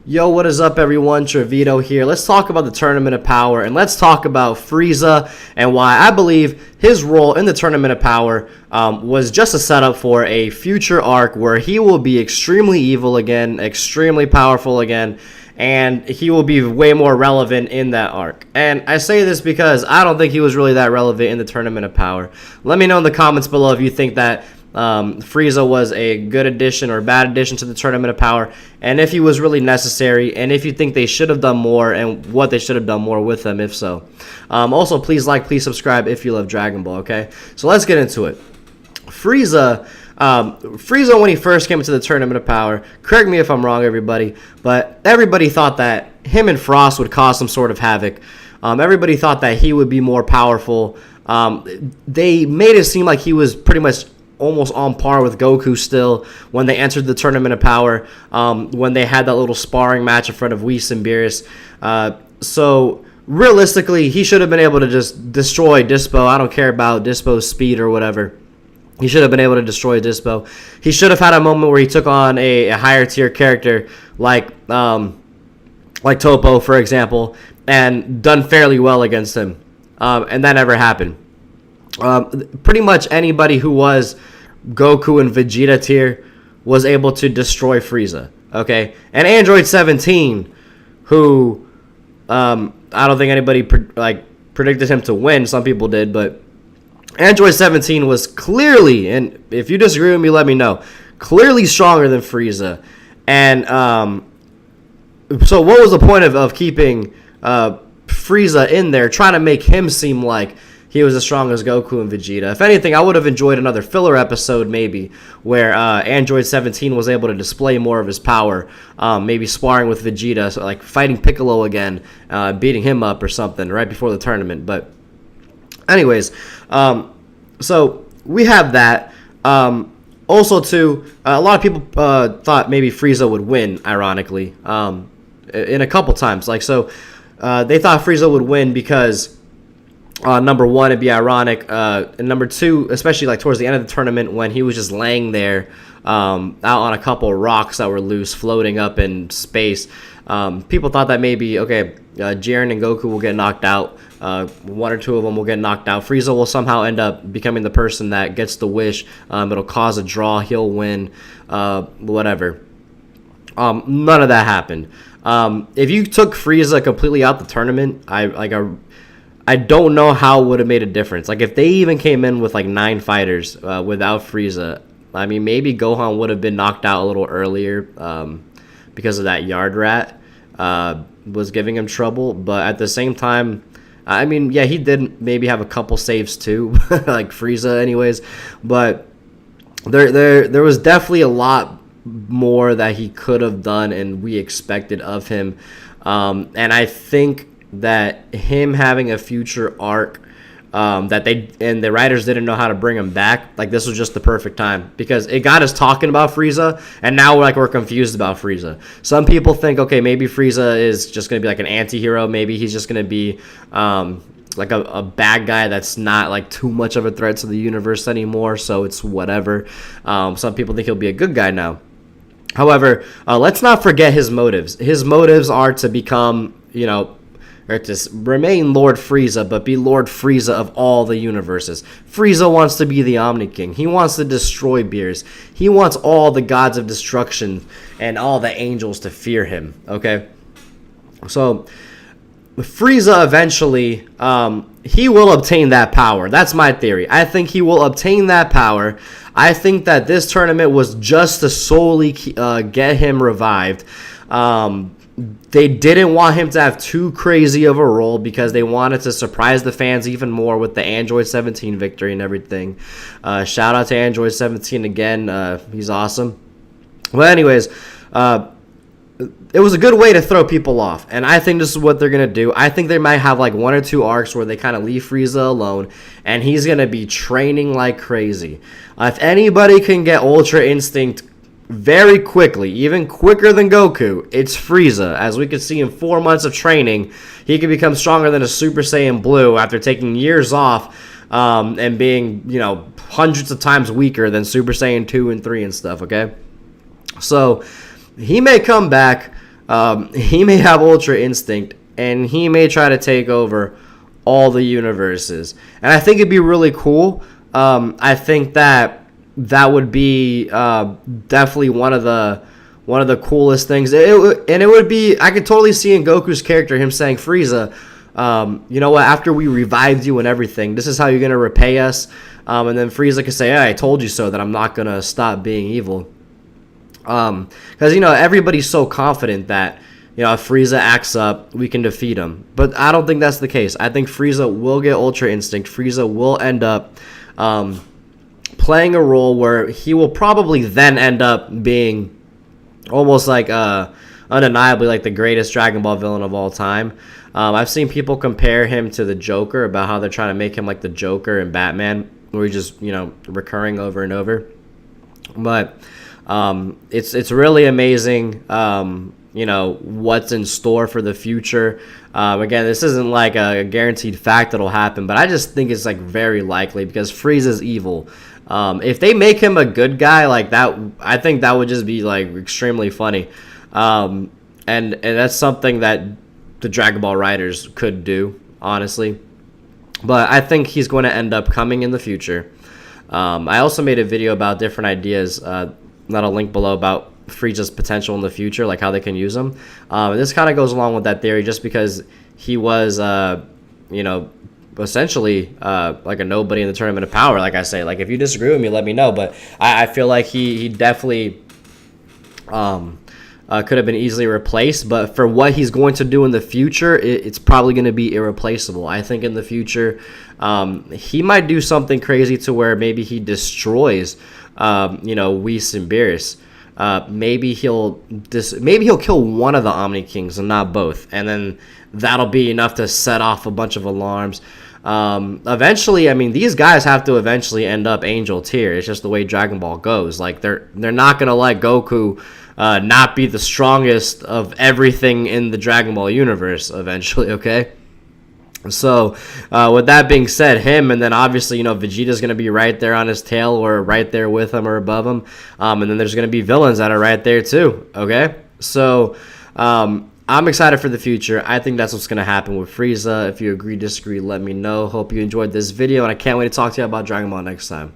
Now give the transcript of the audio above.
Yo, what is up, everyone? Trevito here. Let's talk about the Tournament of Power, and let's talk about Frieza and why I believe his role in the Tournament of Power was just a setup for a future arc where he will be extremely evil again, extremely powerful again, and he will be way more relevant in that arc. And I say this because I don't think he was really that relevant in the Tournament of Power. Let me know in the comments below if you think that Frieza was a good addition or bad addition to the Tournament of Power, and if he was really necessary, and if you think they should have done more, and what they should have done more with him, if so. Also, please like, please subscribe if you love Dragon Ball, okay? So let's get into it. Frieza, when he first came into the Tournament of Power, correct me if I'm wrong, everybody, but everybody thought that him and Frost would cause some sort of havoc. Everybody thought that he would be more powerful. They made it seem like he was pretty much almost on par with Goku still when they entered the Tournament of Power, when they had that little sparring match in front of Whis and Beerus. So realistically, he should have been able to just destroy Dispo. I don't care about Dispo's speed or whatever. He should have been able to destroy Dispo. He should have had a moment where he took on a higher tier character like Topo, for example, and done fairly well against him. And that never happened. Pretty much anybody who was Goku and Vegeta tier was able to destroy Frieza, okay? And Android 17, who I don't think anybody predicted him to win. Some people did, but Android 17 was clearly, and if you disagree with me, let me know, clearly stronger than Frieza. And so what was the point of keeping Frieza in there, trying to make him seem like he was as strong as Goku and Vegeta? If anything, I would have enjoyed another filler episode maybe where Android 17 was able to display more of his power, maybe sparring with Vegeta, so like fighting Piccolo again, beating him up or something right before the tournament. But anyways, so we have that. Also, too, a lot of people thought maybe Frieza would win, ironically, in a couple times. They thought Frieza would win because number one, it'd be ironic, and number two, especially towards the end of the tournament when he was just laying there out on a couple of rocks that were loose, floating up in space. People thought that maybe, okay, Jiren and Goku will get knocked out. One or two of them will get knocked out. Frieza will somehow end up becoming the person that gets the wish. It'll cause a draw. He'll win. Whatever. None of that happened. If you took Frieza completely out the tournament, I don't know how it would have made a difference. If they even came in with 9 fighters without Frieza, I mean, maybe Gohan would have been knocked out a little earlier because of that Yard Rat was giving him trouble. But at the same time, I mean, yeah, he did maybe have a couple saves too, like Frieza anyways. But there was definitely a lot more that he could have done and we expected of him. And I think that him having a future arc that the writers didn't know how to bring him back, this was just the perfect time because it got us talking about Frieza, and now we're confused about Frieza. Some people think, okay, maybe Frieza is just going to be an anti-hero. Maybe he's just going to be a bad guy that's not too much of a threat to the universe anymore, so it's whatever. Some people think he'll be a good guy now. However, let's not forget his motives. His motives are to become, or to remain Lord Frieza, but be Lord Frieza of all the universes. Frieza wants to be the Omni King. He wants to destroy Beerus. He wants all the gods of destruction and all the angels to fear him, okay? So, Frieza eventually, he will obtain that power. That's my theory. I think he will obtain that power. I think that this tournament was just to solely get him revived. They didn't want him to have too crazy of a role because they wanted to surprise the fans even more with the Android 17 victory and everything. Shout out to Android 17 again. He's awesome. Well, anyways, it was a good way to throw people off, and I think this is what they're going to do. I think they might have 1 or 2 arcs where they kind of leave Frieza alone, and he's going to be training like crazy. If anybody can get Ultra Instinct very quickly, even quicker than Goku, it's Frieza. As we could see in 4 months of training, he could become stronger than a Super Saiyan Blue after taking years off and being, hundreds of times weaker than Super Saiyan 2 and 3 and stuff, okay? So he may come back. he may have Ultra Instinct, and he may try to take over all the universes. And I think it'd be really cool. I think that would be definitely one of the coolest things. And it would be, I could totally see in Goku's character him saying, Frieza, you know what, after we revived you and everything, this is how you're going to repay us. And then Frieza could say, hey, I told you so, that I'm not going to stop being evil. Because, you know, everybody's so confident that, you know, if Frieza acts up, we can defeat him. But I don't think that's the case. I think Frieza will get Ultra Instinct. Frieza will end up playing a role where he will probably then end up being almost like undeniably like the greatest Dragon Ball villain of all time. I've seen people compare him to the Joker, about how they're trying to make him like the Joker in Batman, where he's just, you know, recurring over and over. But it's really amazing, you know, what's in store for the future. Again, this isn't like a guaranteed fact that'll happen, but I just think it's like very likely, because Frieza's evil. If they make him a good guy like that, I think that would just be like extremely funny. And that's something that the Dragon Ball writers could do, honestly. But I think he's going to end up coming in the future. I also made a video about different ideas that I'll link below, about Frieza's potential in the future, like how they can use him. This kind of goes along with that theory, just because he was, you know, essentially like a nobody in the Tournament of Power. Like I say, like if you disagree with me, let me know. But I feel like he definitely could have been easily replaced. But for what he's going to do in the future, it's probably going to be irreplaceable. I think in the future, he might do something crazy to where maybe he destroys, you know, Whis and Beerus. Maybe he'll kill one of the Omni Kings and not both, and then that'll be enough to set off a bunch of alarms. Eventually, I mean, these guys have to eventually end up Angel tier. It's just the way Dragon Ball goes. Like they're not gonna let Goku not be the strongest of everything in the Dragon Ball universe eventually. Okay. So, with that being said, him, and then obviously, you know, Vegeta's going to be right there on his tail, or right there with him or above him. And then there's going to be villains that are right there too, okay? So, I'm excited for the future. I think that's what's going to happen with Frieza. If you agree, disagree, let me know. Hope you enjoyed this video, and I can't wait to talk to you about Dragon Ball next time.